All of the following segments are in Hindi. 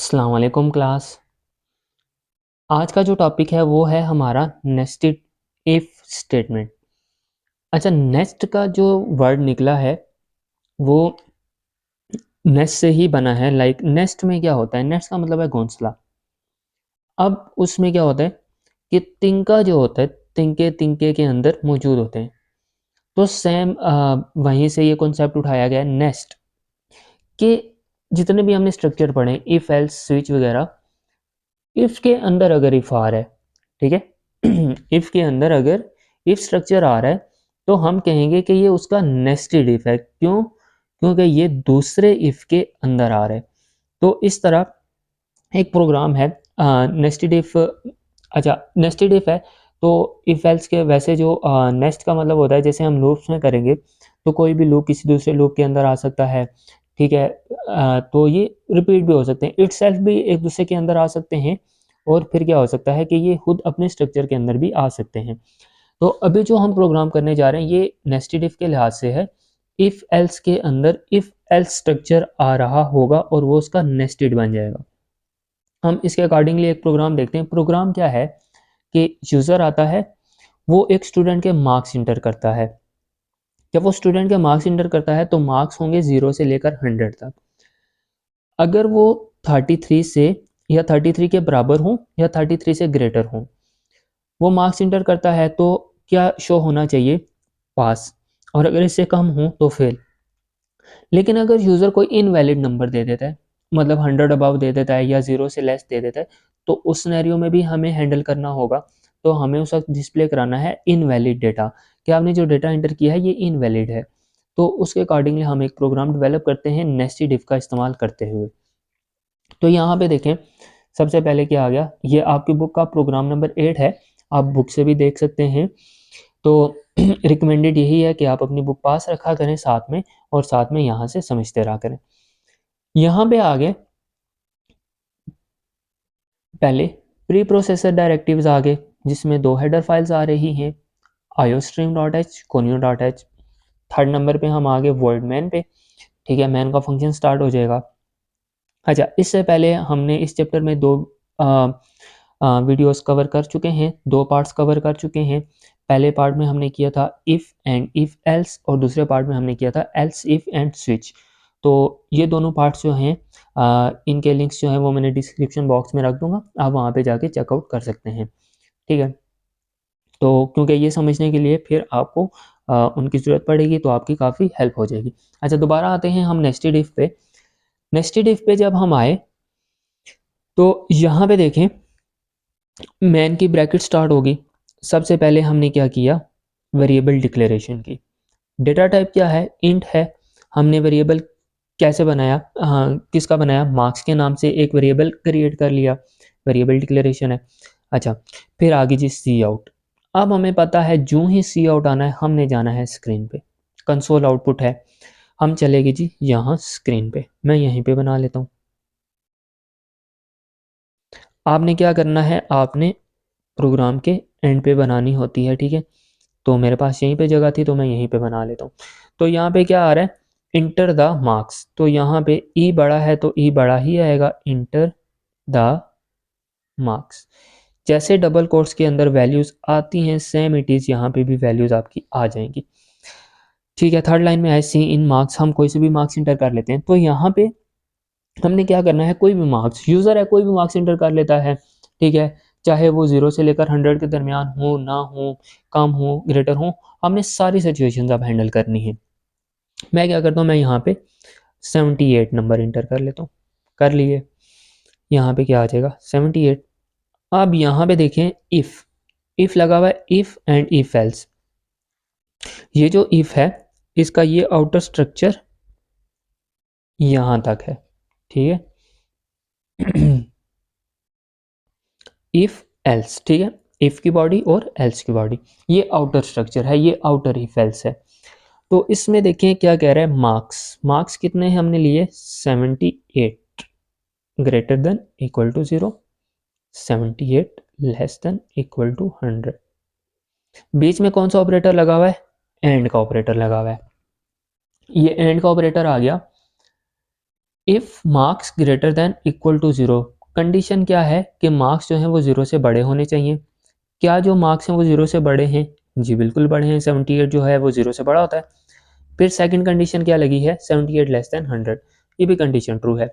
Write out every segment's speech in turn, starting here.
अस्सलाम वालेकुम क्लास। आज का जो टॉपिक है वो है हमारा नेस्टेड इफ स्टेटमेंट। अच्छा, नेस्ट का जो वर्ड निकला है वो नेस्ट से ही बना है। लाइक नेस्ट में क्या होता है, नेस्ट का मतलब है घोंसला। अब उसमें क्या होता है कि तिनका जो होता है तिनके तिनके के अंदर मौजूद होते हैं। तो सेम वहीं से ये कॉन्सेप्ट उठाया गया है नेस्ट के। जितने भी हमने स्ट्रक्चर पढ़े, इफ एल्स स्विच वगैरह, इफ के अंदर अगर इफ आ रहा है, ठीक है इफ के अंदर अगर इफ स्ट्रक्चर आ रहा है तो हम कहेंगे कि ये उसका नेस्टेड इफ है। क्यों? क्योंकि ये दूसरे इफ के अंदर आ रहा है। तो इस तरह एक प्रोग्राम है नेस्टेड इफ। अच्छा, नेस्टेड इफ है तो इफ एल्स के वैसे जो नेस्ट का मतलब होता है, जैसे हम लूप्स में करेंगे तो कोई भी लूप किसी दूसरे लूप के अंदर आ सकता है, ठीक है। तो ये रिपीट भी हो सकते हैं, इटसेल्फ भी एक दूसरे के अंदर आ सकते हैं। और फिर क्या हो सकता है कि ये खुद अपने स्ट्रक्चर के अंदर भी आ सकते हैं। तो अभी जो हम प्रोग्राम करने जा रहे हैं ये नेस्टेड इफ के लिहाज से है। इफ एल्स के अंदर इफ एल्स स्ट्रक्चर आ रहा होगा और वो उसका नेस्टेड बन जाएगा। हम इसके अकॉर्डिंगली एक प्रोग्राम देखते हैं। प्रोग्राम क्या है कि यूज़र आता है, वो एक स्टूडेंट के मार्क्स इंटर करता है। जब वो स्टूडेंट के मार्क्स इंटर करता है तो मार्क्स होंगे 0 से लेकर 100 तक। अगर वो 33 से या 33 के बराबर हों या 33 से ग्रेटर हों, वो मार्क्स इंटर करता है तो क्या शो होना चाहिए? पास। और अगर इससे कम हो तो फेल। लेकिन अगर यूज़र कोई इनवैलिड नंबर दे देता है, मतलब 100 अबव दे देता है या 0 से लेस दे देता है, तो उस सिनेरियो में भी हमें हैंडल करना होगा। तो हमें उस वक्त डिस्प्ले कराना है इनवैलिड डेटा, कि आपने जो डेटा एंटर किया है ये इनवैलिड है। तो उसके अकॉर्डिंगली हम एक प्रोग्राम डेवलप करते हैं नेस्टेड इफ का इस्तेमाल करते हुए। तो यहाँ पे देखें, सबसे पहले क्या आ गया, ये आपकी बुक का प्रोग्राम नंबर 8 है। आप बुक से भी देख सकते हैं। तो रिकमेंडेड यही है कि आप अपनी बुक पास रखा करें साथ में, और साथ में यहाँ से समझते रहा करें। यहाँ पे आगे पहले प्री प्रोसेसर डायरेक्टिव्स आ गए, जिसमें 2 हेडर फाइल्स आ रही हैं, iostream.h, conio.h। थर्ड नंबर पे हम आ गए वर्ड मैन पे, ठीक है। मैन का फंक्शन स्टार्ट हो जाएगा। अच्छा, इससे पहले हमने इस चैप्टर में 2 वीडियोस कवर कर चुके हैं, 2 पार्ट्स कवर कर चुके हैं। पहले पार्ट में हमने किया था इफ़ एंड इफ़ एल्स, और दूसरे पार्ट में हमने किया था एल्स इफ़ एंड स्विच। तो ये दोनों पार्ट्स जो हैं इनके लिंक्स जो हैं वो मैंने डिस्क्रिप्शन बॉक्स में रख दूंगा, आप वहाँ पे जाके चेकआउट कर सकते हैं, ठीक है। तो क्योंकि ये समझने के लिए फिर आपको उनकी ज़रूरत पड़ेगी, तो आपकी काफ़ी हेल्प हो जाएगी। अच्छा, दोबारा आते हैं हम नेस्टेड इफ़ पे। नेस्टेड इफ़ पे जब हम आए तो यहाँ पे देखें, मैन की ब्रैकेट स्टार्ट होगी। सबसे पहले हमने क्या किया, वेरिएबल डिक्लेरेशन की। डेटा टाइप क्या है? इंट है। हमने वेरिएबल कैसे बनाया, किसका बनाया? मार्क्स के नाम से एक वेरिएबल क्रिएट कर लिया, वेरिएबल डिक्लेरेशन है। अच्छा, फिर आगे जी सी आउट। अब हमें पता है जो ही सी आउट आना है हमने जाना है स्क्रीन पे। कंसोल आउटपुट है, हम चलेंगे जी यहाँ स्क्रीन पे। मैं यहीं पे बना लेता हूँ। आपने क्या करना है, आपने प्रोग्राम के एंड पे बनानी होती है, ठीक है। तो मेरे पास यहीं पे जगह थी तो मैं यहीं पे बना लेता हूँ। तो यहाँ पे क्या आ रहा है, इंटर द मार्क्स। तो यहाँ पे ई बड़ा है तो ई बड़ा ही आएगा, इंटर द मार्क्स। जैसे डबल कोट्स के अंदर वैल्यूज आती हैं, सेम इट इज़ यहाँ पे भी वैल्यूज आपकी आ जाएंगी, ठीक है। थर्ड लाइन में है सी इन मार्क्स, हम कोई से भी मार्क्स इंटर कर लेते हैं। तो यहाँ पे हमने क्या करना है, कोई भी मार्क्स, यूज़र है कोई भी मार्क्स इंटर कर लेता है, ठीक है। चाहे वो 0 से लेकर 100 के दरमियान हो, ना हो, कम हो, ग्रेटर हो, हमने सारी सिचुएशंस अब हैंडल करनी है। मैं क्या करता हूँ, मैं यहाँ पे 78 नंबर इंटर कर लेता हूँ। कर लिए, यहाँ पे क्या आ जाएगा 78। अब यहाँ पे देखें इफ़ लगा हुआ है, इफ़ एंड इफ एल्स। ये जो इफ़ है इसका ये आउटर स्ट्रक्चर यहाँ तक है, ठीक है। इफ एल्स, ठीक है। इफ की बॉडी और एल्स की बॉडी, ये आउटर स्ट्रक्चर है, ये आउटर इफ एल्स है। तो इसमें देखें क्या कह रहा है, मार्क्स। मार्क्स कितने हमने लिए, 78 greater than equal to 0, 78 less than equal to 100। बीच में कौन सा ऑपरेटर लगा हुआ है, एंड का ऑपरेटर लगा हुआ है। ये एंड का ऑपरेटर आ गया। If marks greater than equal to 0, condition क्या है कि मार्क्स जो हैं वो 0 से बड़े होने चाहिए। क्या जो मार्क्स हैं वो 0 से बड़े हैं? जी बिल्कुल बड़े हैं, 78 जो है वो 0 से बड़ा होता है। फिर सेकंड कंडीशन क्या लगी है? 78 लेस दैन 100, ये भी कंडीशन ट्रू है।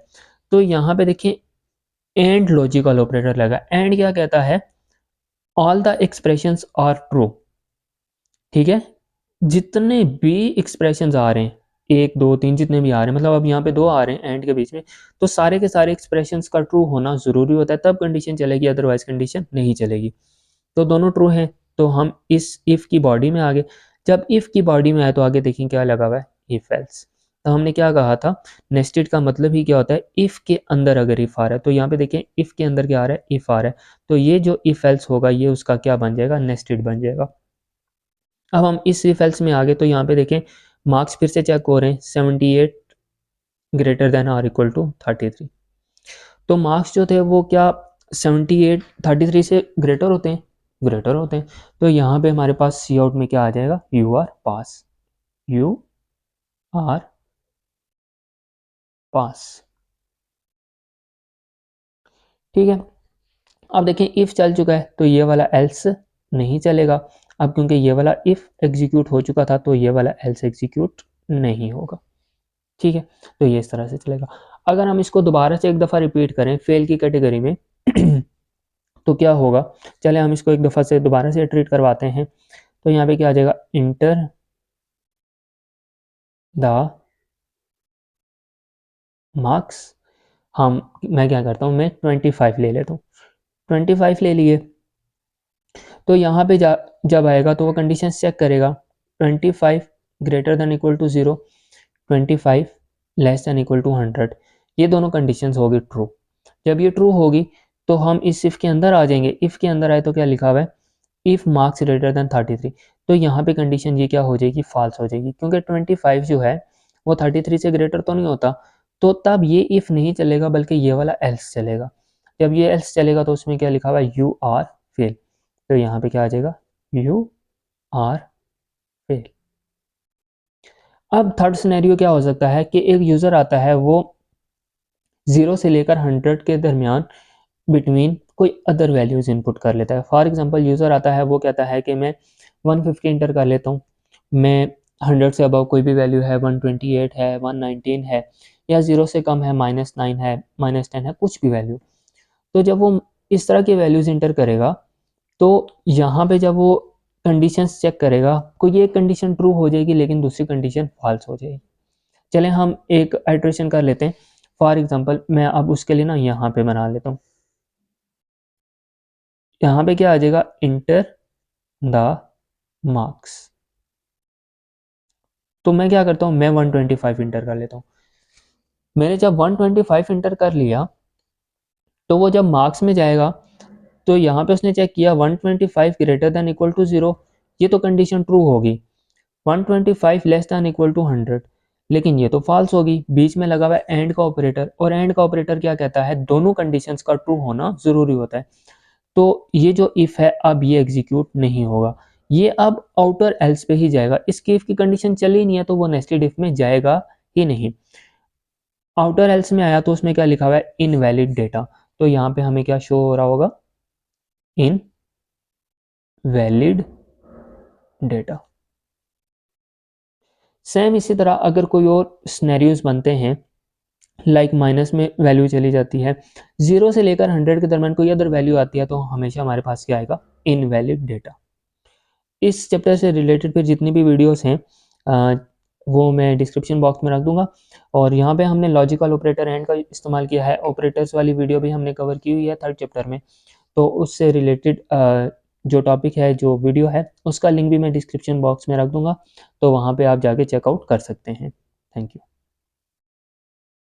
तो यहाँ पे देखिए एंड लॉजिकल ऑपरेटर लगा। एंड क्या कहता है? All the expressions are true, ठीक है, जितने भी एक्सप्रेशंस आ रहे हैं, 1 2 3 जितने भी आ रहे हैं, मतलब अब यहाँ पे 2 आ रहे हैं एंड के बीच में, तो सारे के सारे एक्सप्रेशंस का ट्रू होना ज़रूरी होता है, तब कंडीशन चलेगी, अदरवाइज कंडीशन नहीं चलेगी। तो दोनों ट्रू हैं, तो हम इस इफ़ की बॉडी में आ गए। जब इफ़ की बॉडी में आए तो आगे देखें क्या लगा हुआ है? If else. तो हमने क्या कहा था? नेस्टेड का मतलब ही क्या होता है? इफ़ के अंदर अगर इफ़ आ रहा है, तो यहाँ पे देखें इफ़ के अंदर क्या आ रहा है? इफ़ आ रहा है, तो ये जो इफ़ एल्स होगा ये उसका क्या बन जाएगा? नेस्टेड बन जाएगा। अब हम इस इफ एल्स में आ गए, तो यहाँ पे देखें मार्क्स फिर से चेक हो रहे हैं, 78 greater than or equal to 33। तो मार्क्स जो थे वो क्या 78 33 से ग्रेटर होते हैं? ग्रेटर होते हैं। तो यहाँ पे हमारे पास सी आउट में क्या आ जाएगा? You are pass, you are pass, ठीक है। अब देखें इफ चल चुका है तो ये वाला एल्स नहीं चलेगा। अब क्योंकि ये वाला इफ एग्जीक्यूट हो चुका था तो ये वाला एल्स एग्जीक्यूट नहीं होगा, ठीक है। तो ये इस तरह से चलेगा। अगर हम इसको दोबारा से एक दफ़ा रिपीट करें फेल की कैटेगरी में तो क्या होगा? चले हम इसको एक दफ़ा से दोबारा से ट्रीट करवाते हैं। तो यहाँ पे क्या आ जाएगा? Enter the marks. मैं क्या करता हूँ, मैं 25 ले लेता हूँ, 25 ले लिए। तो यहाँ पे जब आएगा तो वो कंडीशन चेक करेगा, 25 greater than equal to 0, 25 less than equal to 100, ये दोनों कंडीशंस होगी ट्रू। जब ये ट्रू होगी तो हम इस इफ़ के अंदर आ जाएंगे। इफ़ के अंदर आए तो क्या लिखा हुआ है? इफ़ मार्क्स ग्रेटर देन 33, तो यहाँ पे कंडीशन ये क्या हो जाएगी? फॉल्स हो जाएगी, क्योंकि 25 जो है वो 33 से ग्रेटर तो नहीं होता। तो तब ये इफ़ नहीं चलेगा बल्कि ये वाला एल्स चलेगा। जब ये एल्स चलेगा तो उसमें क्या लिखा हुआ है? You are fail. तो यहाँ पे क्या आ जाएगा? You are fail. अब थर्ड सिनेरियो क्या हो सकता है कि एक यूज़र आता है, वो 0 से लेकर 100 के दरमियान बिटवीन कोई अदर वैल्यूज़ इनपुट कर लेता है। फॉर एग्जांपल यूज़र आता है, वो कहता है कि मैं 150 इंटर कर लेता हूँ, मैं 100 से अबव कोई भी वैल्यू है, 128 है, 119 है, या 0 से कम है, -9 है, -10 है, कुछ भी वैल्यू। तो जब वो इस तरह की वैल्यूज़ इंटर करेगा तो यहाँ पे जब वो कंडीशंस चेक करेगा, कोई एक कंडीशन ट्रू हो जाएगी लेकिन दूसरी कंडीशन फॉल्स हो जाएगी। चलें हम एक आइट्रेशन कर लेते हैं। फॉर एग्जांपल मैं अब उसके लिए ना यहाँ पे बना लेता हूँ। यहाँ पे क्या आ जाएगा? Enter the marks. तो मैं क्या करता हूँ, मैं 125 इंटर कर लेता हूँ। मैंने जब 125 इंटर कर लिया तो वो जब मार्क्स में जाएगा तो यहाँ पे उसने चेक किया 125 ग्रेटर देन इक्वल टू 0, ये तो कंडीशन ट्रू होगी। 125 लेस दैन इक्वल टू 100, लेकिन ये तो फॉल्स होगी। बीच में लगा हुआ है एंड का ऑपरेटर, और एंड का ऑपरेटर क्या कहता है? दोनों कंडीशंस का ट्रू होना ज़रूरी होता है। तो ये जो इफ़ है अब ये एग्जीक्यूट नहीं होगा, ये अब आउटर एल्स पे ही जाएगा। इसकी इफ़ की कंडीशन चली नहीं है तो वो नेस्टेड इफ में जाएगा ही नहीं। आउटर एल्स में आया तो उसमें क्या लिखा हुआ है? Invalid data. तो यहाँ पे हमें क्या शो हो रहा होगा? Invalid data. सेम इसी तरह अगर कोई और स्नैरियोज बनते हैं, लाइक माइनस में वैल्यू चली जाती है, 0 से लेकर 100 के दरमियान कोई अदर वैल्यू आती है, तो हमेशा हमारे पास क्या आएगा? Invalid data. इस चैप्टर से रिलेटेड फिर जितनी भी वीडियोस हैं वो मैं डिस्क्रिप्शन बॉक्स में रख दूंगा। और यहाँ पे हमने लॉजिकल ऑपरेटर एंड का इस्तेमाल किया है, ऑपरेटर्स वाली वीडियो भी हमने कवर की हुई है थर्ड चैप्टर में। तो उससे रिलेटेड जो टॉपिक है, जो वीडियो है, उसका लिंक भी मैं डिस्क्रिप्शन बॉक्स में रख दूंगा, तो वहाँ पे आप जाके चेकआउट कर सकते हैं। Thank you.